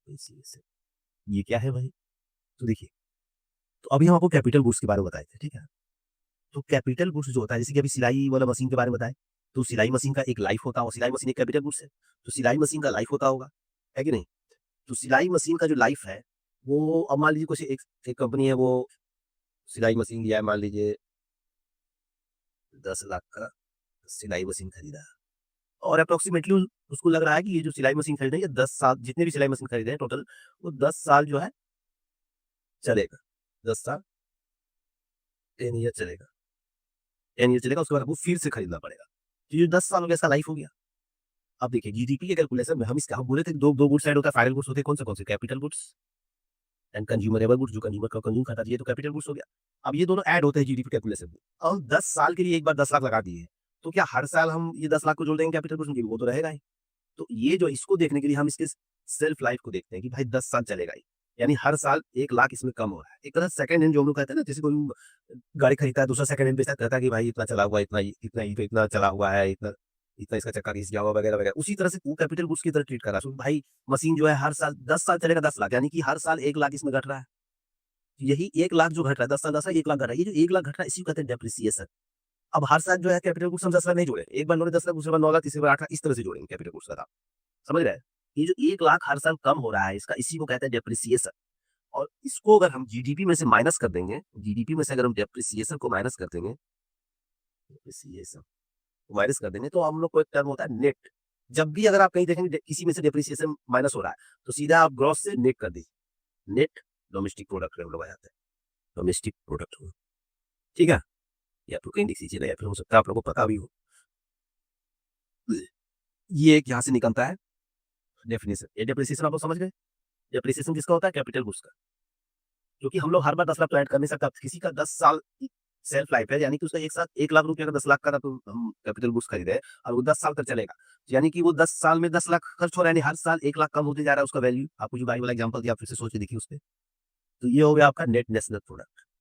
Depreciation, ये क्या है भाई? तो देखिए, तो अभी हम आपको कैपिटल गुड्स के बारे में बताए थे, ठीक है? तो कैपिटल गुड्स जो होता है, जैसे कि अभी सिलाई वाला मशीन के बारे में बताएँ, तो सिलाई मशीन का एक लाइफ होता है और सिलाई मशीन एक कैपिटल गुड्स है। तो सिलाई मशीन का लाइफ होता होगा, है कि नहीं? तो सिलाई मशीन का जो लाइफ है, वो अब मान लीजिए कुछ एक एक कंपनी है, वो सिलाई मशीन लिया है, मान लीजिए 10 लाख का सिलाई मशीन खरीदा है और अप्रॉक्सिमेटली उसको लग रहा है कि ये जो सिलाई मशीन खरीदे हैं, ये 10 साल, जितने भी सिलाई मशीन खरीदे हैं टोटल, वो 10 साल जो है चलेगा। 10 साल, 10 ईयर चलेगा। 10 ईयर चलेगा, उसके बाद आपको फिर से खरीदना पड़ेगा। तो ये 10 साल हो गया इसका लाइफ हो गया। अब देखिए जीडीपी के कैलकुलेशन में हम बोले थे कि दो गुड्स ऐड होता है, फाइनल गुड्स होते हैं कौन से? कैपिटल गुड्स एंड कंज्यूमरेबल गुड्स, जो कंज्यूमर का कंज्यूम खाता है, ये तो कैपिटल गुड्स हो गया। अब ये दोनों ऐड होते हैं जीडीपी कैलकुलेशन में और 10 साल के लिए एक बार 10 लाख लगा दिए, तो क्या हर साल हम ये 10 लाख को जोड़ देंगे कैपिटल गुड्स में? वो तो रहेगा ही। तो ये जो इसको देखने के लिए हम इसके सेल्फ लाइफ को देखते हैं कि भाई 10 साल चलेगा ही। यानी हर साल 1 लाख इसमें कम हो रहा है। एक तरह सेकंड हैंड जो हम लोग कहते हैं ना, जैसे कोई गाड़ी खरीदता है, दूसरा सेकंड हैंड बेचता है, कहता है कि भाई इतना चला हुआ है, इतना चला हुआ है, इतना इतना इसका चक्का घिस गया हुआ वगैरह, वगैरह। उसी तरह से वो कैपिटल गुड्स की तरह ट्रीट कर रहा है। तो भाई मशीन जो है हर साल 10 साल चलेगा 10 लाख, यानी कि हर साल 1 लाख इसमें घट रहा है। यही 1 लाख जो घट रहा है, 10 साल 10 साल 1 लाख घट रहा है। ये जो 1 लाख घट रहा है, इसी को कहते हैं डेप्रिसिएशन। अब हर साल जो है कैपिटल गुड्स हम 10 लाख नहीं जोड़े। एक बार 10 लाख, दूसरी बार 9 लाख, तीसरी बार 8 लाख, इस तरह से जोड़ेंगे कैपिटल गुड्स का दाम। समझ रहे हैं? ये जो 1 लाख हर साल कम हो रहा है इसका, इसी को कहते हैं डेप्रिसिएशन। और इसको अगर हम जीडीपी में से माइनस कर देंगे, जीडीपी में से अगर हम डेप्रिसिएशन को माइनस कर देंगे, डेप्रिसिएशन को माइनस कर देंगे, तो हम लोग को एक टर्म होता है नेट। जब भी अगर आप कहीं देखेंगे किसी में से डेप्रिसिएशन माइनस हो रहा है, तो सीधा आप ग्रॉस से नेट कर दीजिए। नेट डोमेस्टिक प्रोडक्ट में हम लोग आ जाते हैं। डोमेस्टिक प्रोडक्ट हो, ठीक है? या तो कहीं लिख दीजिए ना, या फिर हो सकता है आप लोगों को पता भी हो। ये एक यहाँ से निकलता है डेफिनेशन। ये डेप्रिसिएशन आप लोग समझ गए? डेप्रिसिएशन किसका होता है? कैपिटल गुड्स का। क्योंकि हम लोग हर बार 10 लाख तो ऐड कर नहीं सकता। किसी का 10 साल की सेल्फ लाइफ है, यानी कि उसका एक साथ 1 लाख रुपए का 10 लाख का था, तो हम कैपिटल गुड्स खरीदे हैं और वो 10 साल तक चलेगा। यानी कि वो 10 साल में 10 लाख खर्च हो रहा है, यानी हर साल 1 लाख कम होते जा रहा है उसका वैल्यू। आपको जो गाड़ी वाला एग्जांपल दिया, फिर से सोच के देखिए उसपे। तो ये हो गया आपका नेट नेशनल प्रोडक्ट।